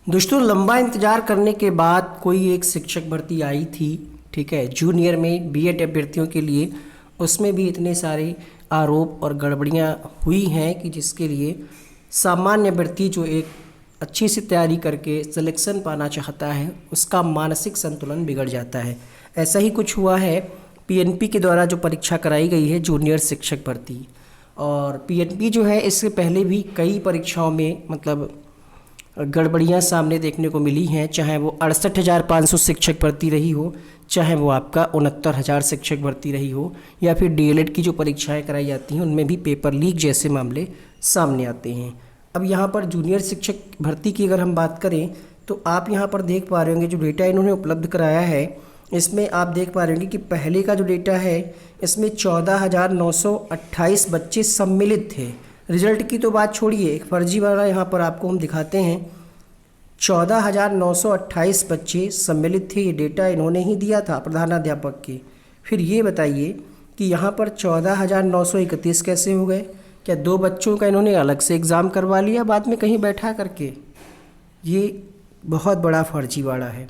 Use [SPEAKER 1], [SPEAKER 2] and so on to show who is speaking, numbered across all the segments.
[SPEAKER 1] दोस्तों, लंबा इंतज़ार करने के बाद कोई एक शिक्षक भर्ती आई थी। ठीक है, जूनियर में बीएड अभ्यर्थियों के लिए। उसमें भी इतने सारे आरोप और गड़बड़ियाँ हुई हैं कि जिसके लिए सामान्य अभ्यर्थी जो एक अच्छी सी तैयारी करके सिलेक्शन पाना चाहता है, उसका मानसिक संतुलन बिगड़ जाता है। ऐसा ही कुछ हुआ है पीएनपी के द्वारा जो परीक्षा कराई गई है जूनियर शिक्षक भर्ती। और पीएनपी जो है, इससे पहले भी कई परीक्षाओं में मतलब गड़बड़ियाँ सामने देखने को मिली हैं, चाहे वो 68,500 शिक्षक भर्ती रही हो, चाहे वो आपका 69,000 शिक्षक भर्ती रही हो, या फिर डीएलएड की जो परीक्षाएं कराई जाती हैं उनमें भी पेपर लीक जैसे मामले सामने आते हैं। अब यहाँ पर जूनियर शिक्षक भर्ती की अगर हम बात करें तो आप यहाँ पर देख पा रहे होंगे जो डेटा इन्होंने उपलब्ध कराया है, इसमें आप देख पा रहे होंगे कि पहले का जो डेटा है इसमें 14,928 बच्चे सम्मिलित थे। रिजल्ट की तो बात छोड़िए, एक फर्जी वाला यहाँ पर आपको हम दिखाते हैं। 14,928 बच्चे सम्मिलित थे, ये डेटा इन्होंने ही दिया था प्रधानाध्यापक के। फिर ये बताइए कि यहाँ पर 14,931 कैसे हो गए? क्या दो बच्चों का इन्होंने अलग से एग्ज़ाम करवा लिया बाद में कहीं बैठा करके? ये बहुत बड़ा फर्जीवाड़ा है।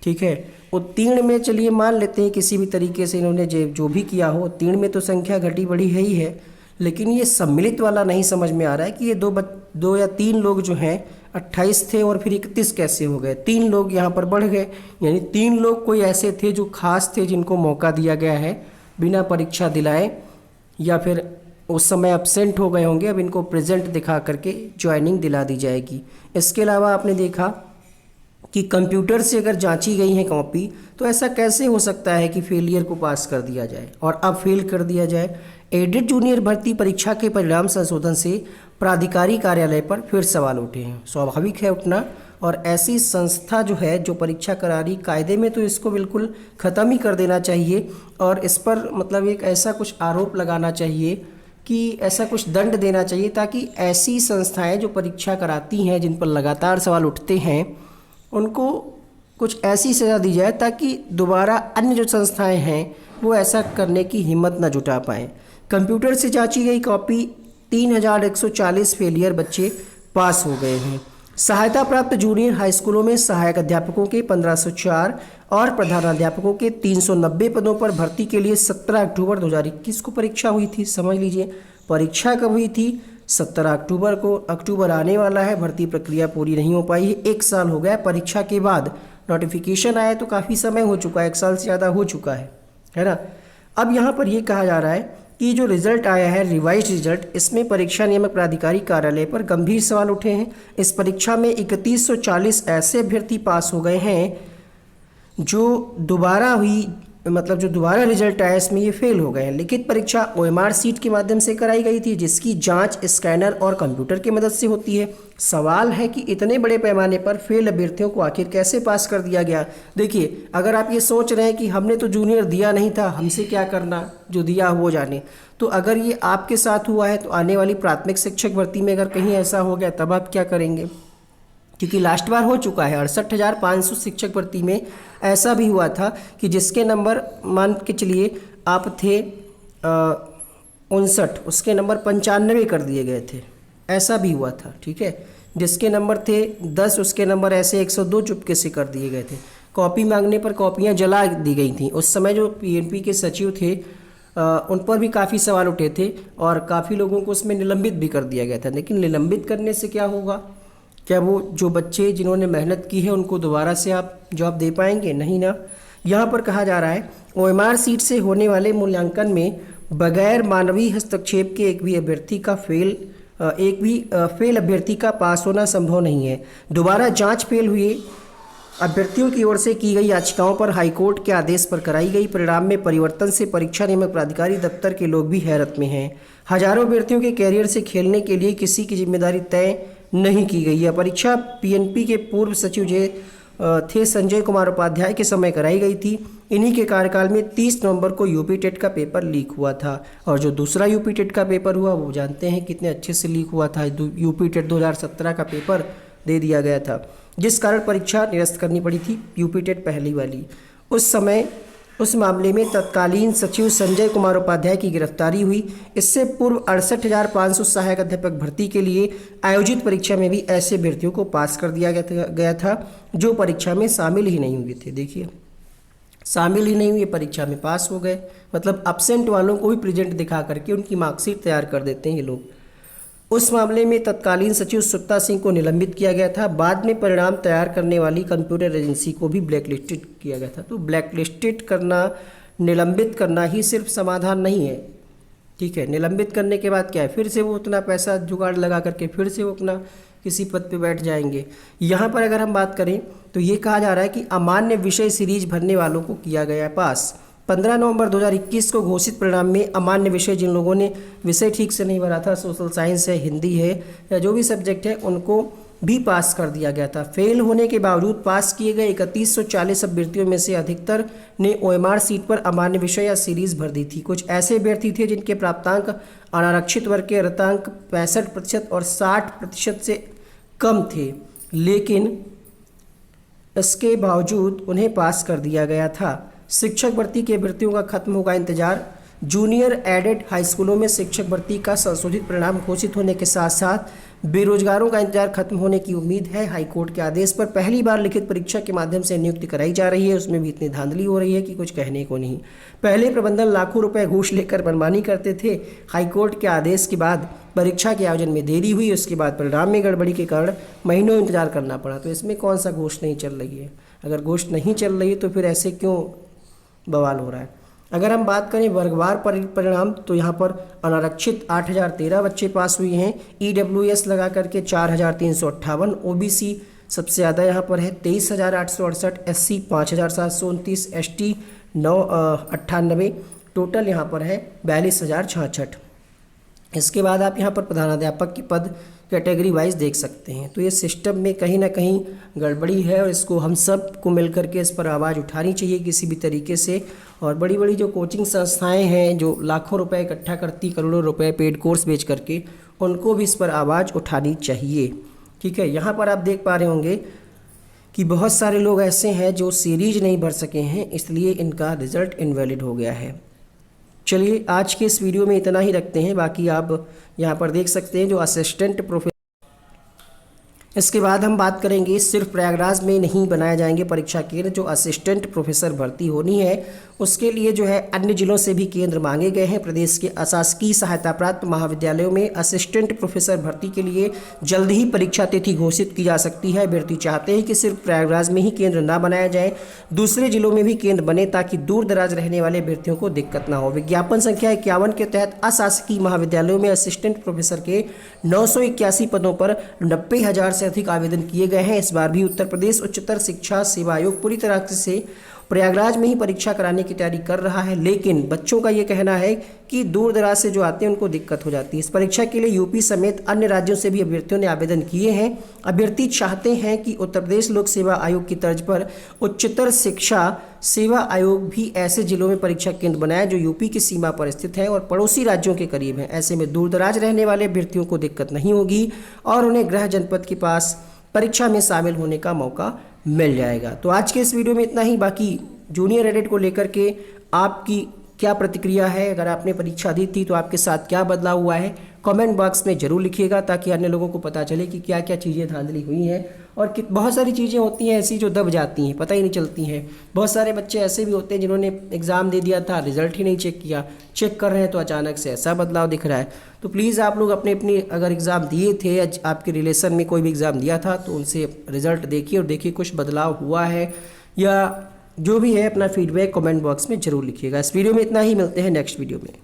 [SPEAKER 1] ठीक है, उत्तीर्ण में चलिए मान लेते हैं किसी भी तरीके से इन्होंने जो भी किया हो, उत्तीर्ण में तो संख्या घटी बढ़ी है ही है, लेकिन ये सम्मिलित वाला नहीं समझ में आ रहा है कि ये दो या तीन लोग जो हैं 28 थे और फिर 31 कैसे हो गए? तीन लोग यहाँ पर बढ़ गए, यानी तीन लोग कोई ऐसे थे जो खास थे, जिनको मौका दिया गया है बिना परीक्षा दिलाए, या फिर उस समय एब्सेंट हो गए होंगे, अब इनको प्रेजेंट दिखा करके ज्वाइनिंग दिला दी जाएगी। इसके अलावा आपने देखा कि कंप्यूटर से अगर जांची गई है कॉपी, तो ऐसा कैसे हो सकता है कि फेलियर को पास कर दिया जाए और अब फेल कर दिया जाए? एडेड जूनियर भर्ती परीक्षा के परिणाम संशोधन से प्राधिकारी कार्यालय पर फिर सवाल उठे हैं। स्वाभाविक है उठना, और ऐसी संस्था जो है जो परीक्षा करा रही, कायदे में तो इसको बिल्कुल ख़त्म ही कर देना चाहिए और इस पर मतलब एक ऐसा कुछ आरोप लगाना चाहिए कि ऐसा कुछ दंड देना चाहिए, ताकि ऐसी संस्थाएं जो परीक्षा कराती हैं, जिन पर लगातार सवाल उठते हैं, उनको कुछ ऐसी सज़ा दी जाए ताकि दोबारा अन्य जो संस्थाएं हैं वो ऐसा करने की हिम्मत न जुटा पाएँ। कंप्यूटर से जांची गई कॉपी 3,140 फेलियर बच्चे पास हो गए हैं। सहायता प्राप्त जूनियर हाई स्कूलों में सहायक अध्यापकों के 1504 और प्रधानाध्यापकों के 390 पदों पर भर्ती के लिए 17 अक्टूबर 2021 को परीक्षा हुई थी। समझ लीजिए परीक्षा कब हुई थी? 17 अक्टूबर को। अक्टूबर आने वाला है, भर्ती प्रक्रिया पूरी नहीं हो पाई है। 1 साल हो गया परीक्षा के बाद, नोटिफिकेशन आया तो काफ़ी समय हो चुका है, 1 साल से ज़्यादा हो चुका है ना। अब यहाँ पर ये कहा जा रहा है कि जो रिजल्ट आया है रिवाइज रिजल्ट, इसमें परीक्षा नियामक प्राधिकारी कार्यालय पर गंभीर सवाल उठे हैं। इस परीक्षा में 3140 ऐसे अभ्यर्थी पास हो गए हैं जो दोबारा हुई, मतलब जो दोबारा रिजल्ट आया इसमें ये फेल हो गए हैं। लिखित परीक्षा ओएमआर सीट के माध्यम से कराई गई थी, जिसकी जांच स्कैनर और कंप्यूटर की मदद से होती है। सवाल है कि इतने बड़े पैमाने पर फेल अभ्यर्थियों को आखिर कैसे पास कर दिया गया? देखिए, अगर आप ये सोच रहे हैं कि हमने तो जूनियर दिया नहीं था, हमसे क्या करना, जो दिया वो जाने, तो अगर ये आपके साथ हुआ है तो आने वाली प्राथमिक शिक्षक भर्ती में अगर कहीं ऐसा हो गया तब आप क्या करेंगे? क्योंकि लास्ट बार हो चुका है 68,500 शिक्षक भर्ती में ऐसा भी हुआ था कि जिसके नंबर मान के चलिए आप थे 59, उसके नंबर 95 कर दिए गए थे, ऐसा भी हुआ था। ठीक है, जिसके नंबर थे 10 उसके नंबर ऐसे 102 चुपके से कर दिए गए थे। कॉपी मांगने पर कॉपियां जला दी गई थी। उस समय जो पीएनपी के सचिव थे उन पर भी काफ़ी सवाल उठे थे और काफ़ी लोगों को उसमें निलंबित भी कर दिया गया था। लेकिन निलंबित करने से क्या होगा? क्या वो जो बच्चे जिन्होंने मेहनत की है उनको दोबारा से आप जॉब दे पाएंगे? नहीं ना। यहाँ पर कहा जा रहा है ओएमआर सीट से होने वाले मूल्यांकन में बगैर मानवीय हस्तक्षेप के एक भी फेल अभ्यर्थी का पास होना संभव नहीं है। दोबारा जांच फेल हुए अभ्यर्थियों की ओर से की गई याचिकाओं पर हाईकोर्ट के आदेश पर कराई गई परिणाम में परिवर्तन से परीक्षा नियामक प्राधिकारी दफ्तर के लोग भी हैरत में हैं। हजारों अभ्यर्थियों के कैरियर से खेलने के लिए किसी की जिम्मेदारी तय नहीं की गई है। परीक्षा पीएनपी के पूर्व सचिव थे संजय कुमार उपाध्याय के समय कराई गई थी। इन्हीं के कार्यकाल में 30 नवंबर को यूपी टेट का पेपर लीक हुआ था, और जो दूसरा यूपी टेट का पेपर हुआ वो जानते हैं कितने अच्छे से लीक हुआ था। यूपी टेट 2017 का पेपर दे दिया गया था, जिस कारण परीक्षा निरस्त करनी पड़ी थी यूपी टेट पहली वाली। उस समय उस मामले में तत्कालीन सचिव संजय कुमार उपाध्याय की गिरफ्तारी हुई। इससे पूर्व 68,500 सहायक अध्यापक भर्ती के लिए आयोजित परीक्षा में भी ऐसे अभ्यर्थियों को पास कर दिया गया था जो परीक्षा में शामिल ही नहीं हुए थे। देखिए, शामिल ही नहीं हुए, परीक्षा में पास हो गए। मतलब अब्सेंट वालों को भी प्रेजेंट दिखा करके उनकी मार्कशीट तैयार कर देते हैं ये लोग। उस मामले में तत्कालीन सचिव सुक्ता सिंह को निलंबित किया गया था। बाद में परिणाम तैयार करने वाली कंप्यूटर एजेंसी को भी ब्लैकलिस्टेड किया गया था। तो ब्लैकलिस्टेड करना, निलंबित करना ही सिर्फ समाधान नहीं है, ठीक है। निलंबित करने के बाद क्या है, फिर से वो उतना पैसा जुगाड़ लगा करके फिर से वो अपना किसी पद पे बैठ जाएंगे। यहाँ पर अगर हम बात करें तो ये कहा जा रहा है कि अमान्य विषय सीरीज भरने वालों को किया गया पास। 15 नवंबर 2021 को घोषित परिणाम में अमान्य विषय जिन लोगों ने विषय ठीक से नहीं भरा था, सोशल साइंस है, हिंदी है या जो भी सब्जेक्ट है, उनको भी पास कर दिया गया था। फेल होने के बावजूद पास किए गए 3140 अभ्यर्थियों में से अधिकतर ने OMR सीट पर अमान्य विषय या सीरीज भर दी थी। कुछ ऐसे अभ्यर्थी थे जिनके प्राप्तांक अनारक्षित वर्ग के अर्हतांक 65% और 60% से कम थे, लेकिन इसके बावजूद उन्हें पास कर दिया गया था। शिक्षक भर्ती के अभ्यर्थियों का खत्म होगा इंतजार। जूनियर एडेड हाई स्कूलों में शिक्षक भर्ती का संशोधित परिणाम घोषित होने के साथ साथ बेरोजगारों का इंतजार खत्म होने की उम्मीद है। हाईकोर्ट के आदेश पर पहली बार लिखित परीक्षा के माध्यम से नियुक्ति कराई जा रही है। उसमें भी इतनी धांधली हो रही है कि कुछ कहने को नहीं। पहले प्रबंधन लाखों रुपए घूस लेकर मनमानी करते थे। हाईकोर्ट के आदेश के बाद परीक्षा के आयोजन में देरी हुई, उसके बाद परिणाम में गड़बड़ी के कारण महीनों इंतजार करना पड़ा। तो इसमें कौन सा घोष नहीं चल रही है? अगर घोष नहीं चल रही है तो फिर ऐसे क्यों बवाल हो रहा है? अगर हम बात करें वर्गवार परिणाम तो यहाँ पर अनारक्षित 8013 बच्चे पास हुए हैं। EWS लगा करके 4358, OBC सबसे ज़्यादा यहाँ पर है 23,868, SC 5,729, ST 998, टोटल यहाँ पर है 42,066। इसके बाद आप यहाँ पर प्रधानाध्यापक के पद कैटेगरी वाइज देख सकते हैं। तो ये सिस्टम में कहीं ना कहीं गड़बड़ी है और इसको हम सब को मिल करके इस पर आवाज़ उठानी चाहिए किसी भी तरीके से। और बड़ी बड़ी जो कोचिंग संस्थाएं हैं जो लाखों रुपए इकट्ठा करती, करोड़ों रुपए पेड कोर्स बेच करके, उनको भी इस पर आवाज़ उठानी चाहिए, ठीक है। यहाँ पर आप देख पा रहे होंगे कि बहुत सारे लोग ऐसे हैं जो सीरीज नहीं भर सके हैं, इसलिए इनका रिजल्ट इनवैलिड हो गया है। चलिए आज के इस वीडियो में इतना ही रखते हैं। बाकी आप यहाँ पर देख सकते हैं जो असिस्टेंट प्रोफेसर, इसके बाद हम बात करेंगे सिर्फ प्रयागराज में नहीं बनाए जाएंगे परीक्षा केंद्र। जो असिस्टेंट प्रोफेसर भर्ती होनी है उसके लिए जो है अन्य जिलों से भी केंद्र मांगे गए हैं। प्रदेश के अशासकीय सहायता प्राप्त महाविद्यालयों में असिस्टेंट प्रोफेसर भर्ती के लिए जल्द ही परीक्षा तिथि घोषित की जा सकती है। अभ्यर्थी चाहते हैं कि सिर्फ प्रयागराज में ही केंद्र ना बनाया जाए, दूसरे जिलों में भी केंद्र बने ताकि दूर दराज रहने वाले अभ्यर्थियों को दिक्कत ना हो। विज्ञापन संख्या 51 के तहत अशासकीय महाविद्यालयों में असिस्टेंट प्रोफेसर के 981 पदों पर 90,000 से अधिक आवेदन किए गए हैं। इस बार भी उत्तर प्रदेश उच्चतर शिक्षा सेवा आयोग पूरी तरह से प्रयागराज में ही परीक्षा कराने की तैयारी कर रहा है, लेकिन बच्चों का ये कहना है कि दूर दराज से जो आते हैं उनको दिक्कत हो जाती है। इस परीक्षा के लिए यूपी समेत अन्य राज्यों से भी अभ्यर्थियों ने आवेदन किए हैं। अभ्यर्थी चाहते हैं कि उत्तर प्रदेश लोक सेवा आयोग की तर्ज पर उच्चतर शिक्षा सेवा आयोग भी ऐसे जिलों में परीक्षा केंद्र बनाए जो यूपी की सीमा पर स्थित है और पड़ोसी राज्यों के करीब हैं। ऐसे में दूर दराज रहने वाले अभ्यर्थियों को दिक्कत नहीं होगी और उन्हें गृह जनपद के पास परीक्षा में शामिल होने का मौका मिल जाएगा। तो आज के इस वीडियो में इतना ही। बाकी जूनियर एडेड को लेकर के आपकी क्या प्रतिक्रिया है, अगर आपने परीक्षा दी थी तो आपके साथ क्या बदलाव हुआ है, कमेंट बॉक्स में ज़रूर लिखिएगा ताकि अन्य लोगों को पता चले कि क्या क्या चीज़ें धांधली हुई हैं। और बहुत सारी चीज़ें होती हैं ऐसी जो दब जाती हैं, पता ही नहीं चलती हैं। बहुत सारे बच्चे ऐसे भी होते हैं जिन्होंने एग्ज़ाम दे दिया था, रिजल्ट ही नहीं चेक किया, चेक कर रहे हैं तो अचानक से ऐसा बदलाव दिख रहा है। तो प्लीज़ आप लोग अपनी अगर एग्ज़ाम दिए थे या आपके रिलेशन में कोई भी एग्ज़ाम दिया था तो उनसे रिजल्ट देखिए और देखिए कुछ बदलाव हुआ है या जो भी है अपना फीडबैक कमेंट बॉक्स में ज़रूर लिखिएगा। इस वीडियो में इतना ही, मिलते हैं नेक्स्ट वीडियो में।